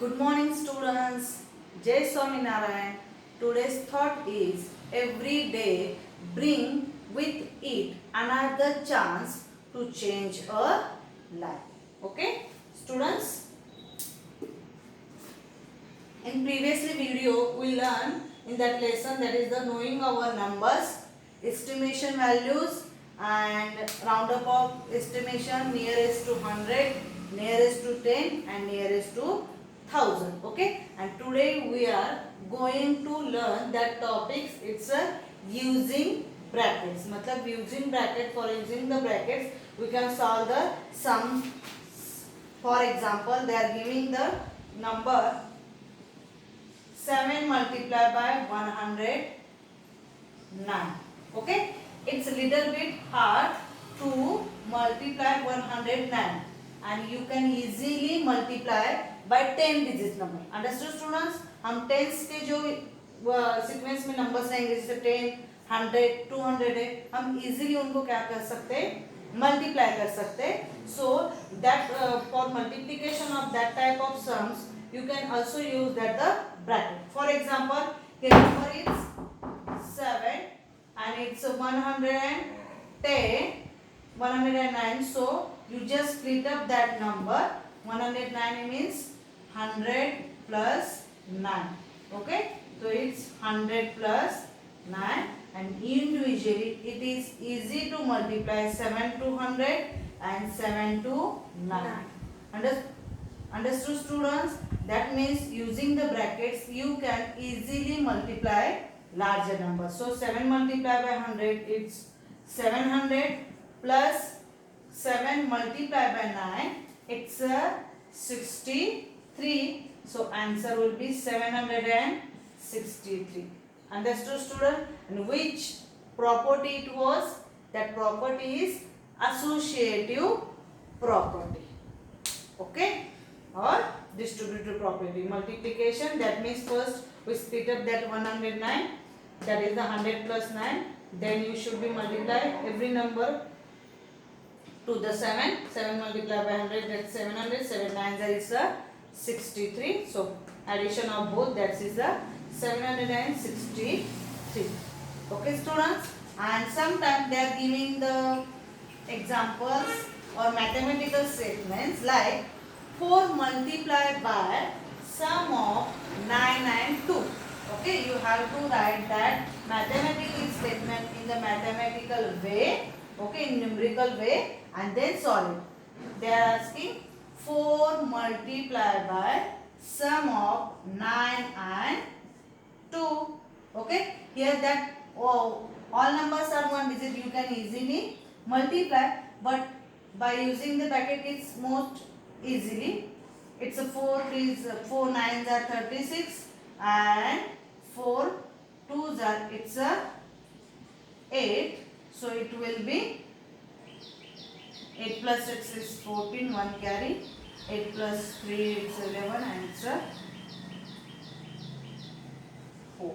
Good morning, students. Jai Swaminarayan. Today's thought is every day bring with it another chance to change a life. Okay, students. In previously video, we learned in that lesson, that is the knowing our numbers, estimation values, and roundup of estimation nearest to 100, nearest to 10, and nearest to 1000. Okay, and today we are going to learn that topics. It's a using brackets. मतलब using bracket, for using the brackets we can solve the sum. For example, they are giving the number 7 multiplied by 109. Okay, it's a little bit hard to multiply 109, and you can easily multiply by 10 digit number. Understood students? हम tense के जो sequence में numbers रहेंगे जैसे 10, 100, 200 है, हम easily उनको क्या कर सकते हैं, मल्टीप्लाई कर सकते हैं. So that for multiplication of that type of sums you can also use that the bracket. For example, here number is 7 and it's 110, 109. So you just split up that number. 109 means 100 plus 9. Okay, so it's 100 plus 9, and individually it is easy to multiply 7 to 100 and 7 to 9. Understood students? That means using the brackets you can easily multiply larger numbers. So 7 multiplied by 100, it's 700 plus 7 multiplied by 9, it's 63. So answer will be 763. Understood student? And which property it was? That property is associative property. Okay? Or distributive property. Multiplication, that means first we split up that 109, that is the 100 plus 9, then you should be multiply every number to the 7. 7 multiplied by 100, that's 700. 7 9s is the 63. So addition of both, that is the 763. Okay students? And sometimes they are giving the examples or mathematical statements like 4 multiplied by sum of 9 and 2. Okay, you have to write that mathematical statement in the mathematical way, okay, in numerical way, and then solve it. They are asking 4 multiplied by sum of 9 and 2. Okay, here that all numbers are one digit, you can easily multiply, but by using the bracket it's most easily. It's a 4 9s are 36 and 4 2s are, it's a 8. So it will be 8 plus 6 is 14, 1 carry, 8 plus 3 it's 11, and it's a 4.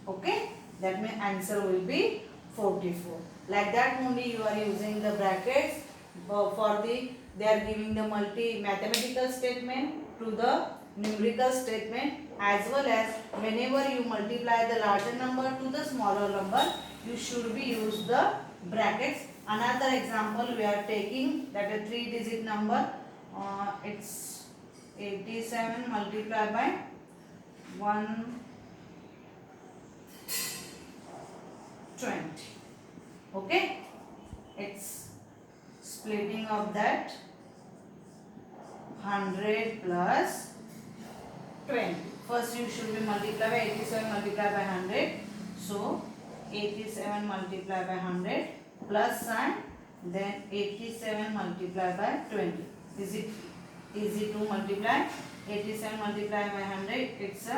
Okay, that means answer will be 44. Like that only you are using the brackets for the, they are giving the mathematical statement to the numerical statement, as well as whenever you multiply the larger number to the smaller number, you should be use the brackets. Another example we are taking, that a 3-digit number, it's 87 multiplied by 120. Okay, it's splitting of that 100 plus 20. First you should be multiply by 87 multiplied by 100. So 87 multiplied by 100 plus sign, then 87 multiplied by 20. Is it easy to multiply? 87 multiplied by 100, it's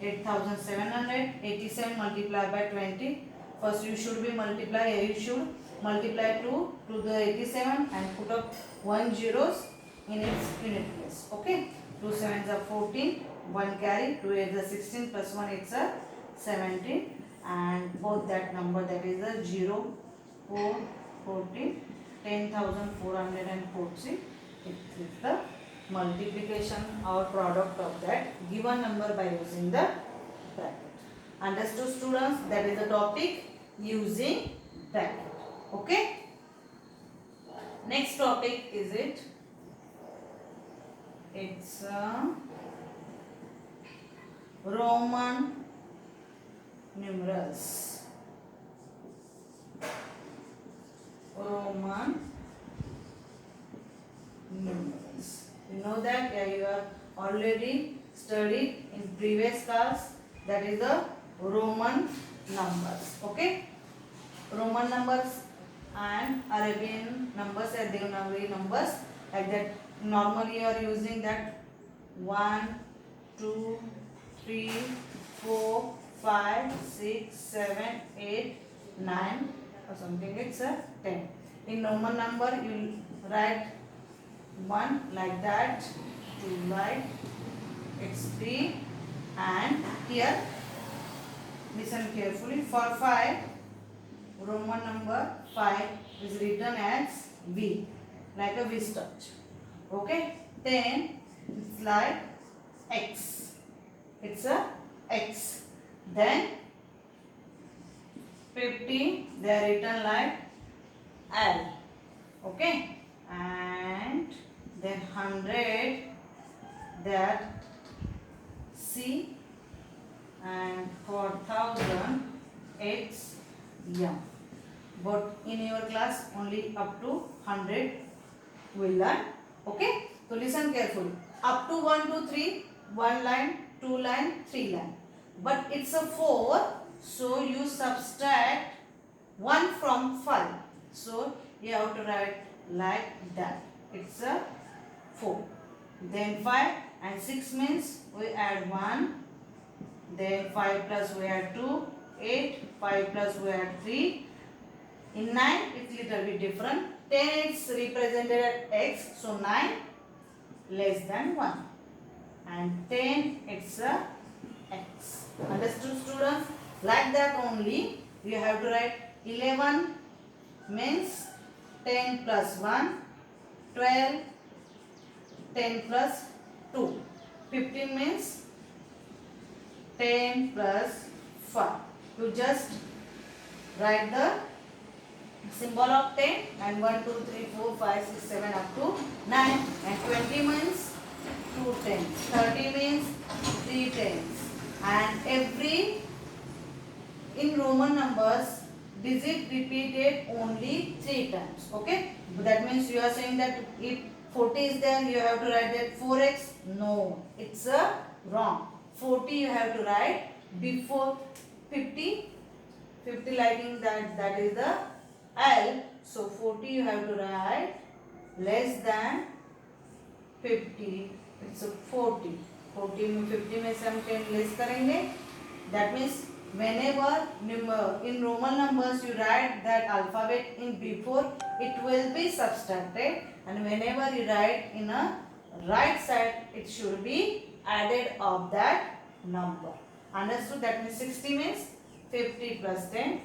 8700. 87 multiplied by 20. First you should be multiply, you should multiply 2 to the 87 and put up 1 zeros in its unit place. Okay, 2 7s are 14, 1 carry, 2 8s are 16 plus 1 it's a 17, and both that number, that is a 0 4 14, 10,440, it is the multiplication or product of that given number by using the bracket. Understood students? That is the topic, using bracket. Okay. Next topic is it's Roman numerals. Roman numerals. You know that, yeah, you have already studied in previous class, that is the Roman numbers. Okay. Roman numbers and Arabian numbers and Devanagari numbers, like that. Normally you are using that 1, 2, 3, 4, 5, 6, 7, 8, 9 or something. It's a 10. In Roman number you write 1 like that, 2 like, it's 3, and here listen carefully, for 5 Roman number 5 is written as V, like a V structure. Okay. 10 it's like X, it's a X. Then 50 they are written like L. Okay. And then 100 that C, and for 1000 it's M. But in your class only up to 100 will learn. Okay. So listen carefully. Up to 1, 2, 3, 1 line, 2 line, 3 line. But it's a 4, so you subtract 1 from 5. So you have to write like that. It's a 4. Then 5 and 6 means we add 1. Then 5 plus we add 2. 8. 5 plus we add 3. In 9 it's little bit different. 10 it's represented at X. So 9 less than 1. And 10 it's a X. Understood students? Like that only you have to write 11 means 10 plus 1. 12 10 plus 2. 15 means 10 plus 5. You just write the symbol of 10 and 1, 2, 3, 4, 5, 6, 7 up to 9. And 20 means 2 tens. 30 means 3 tens. And every, in Roman numbers, digit repeated only 3 times. Okay. That means you are saying that if 40 is there, you have to write that 4x. No, it's a wrong. 40 you have to write before 50. 50 liking that is the L. So 40 you have to write less than 50. It's a 40. 40 में 50 में से हम 10 less करेंगे. That means whenever in Roman numbers you write that alphabet in before, it will be subtracted, and whenever you write in a right side, it should be added of that number. Understood? That means 60 means 50 plus 10,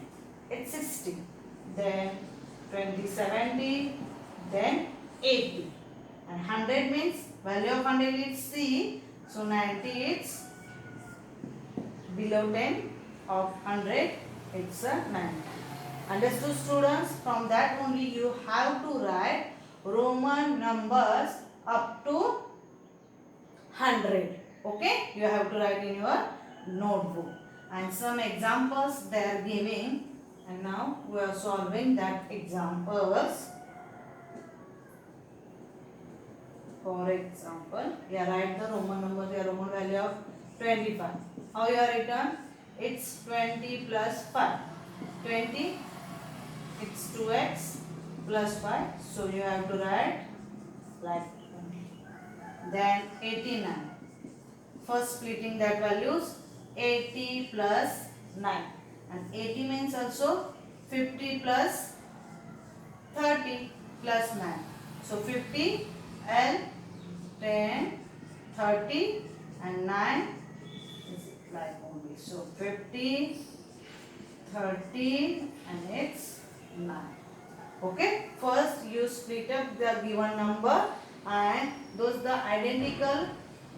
it's 60. Then 20, 70, then 80. And 100 means value of 100 is C, so 90 is below 10 of 100, it's a 90. Understood students? From that only you have to write Roman numbers up to 100. Okay? You have to write in your notebook. And some examples they are giving, and now we are solving that examples. For example, you write the Roman number, the Roman value of 25. How you are written? It's 20 plus 5. 20, it's 2x plus 5. So you have to write like 20. Then 89. First splitting that values, 80 plus 9. And 80 means also 50 plus 30 plus 9. So 50, L, 10, 30 and 9 is like only. So 50, 30 and it's 9. Okay. First you split up the given number and those the identical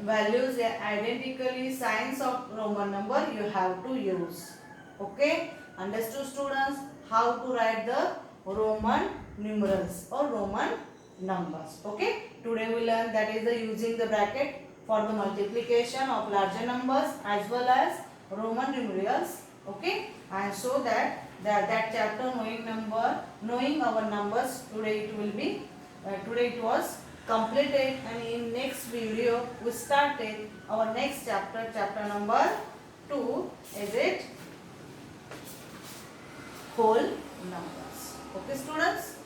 values, identically signs of Roman number you have to use. Okay, understood students how to write the Roman numerals or Roman numbers. Okay, today we learn that is the using the bracket for the multiplication of larger numbers as well as Roman numerals. Okay, and so that chapter knowing our numbers, today it will be today it was completed, and in next video we started our next chapter number 2, is it whole numbers. Okay students.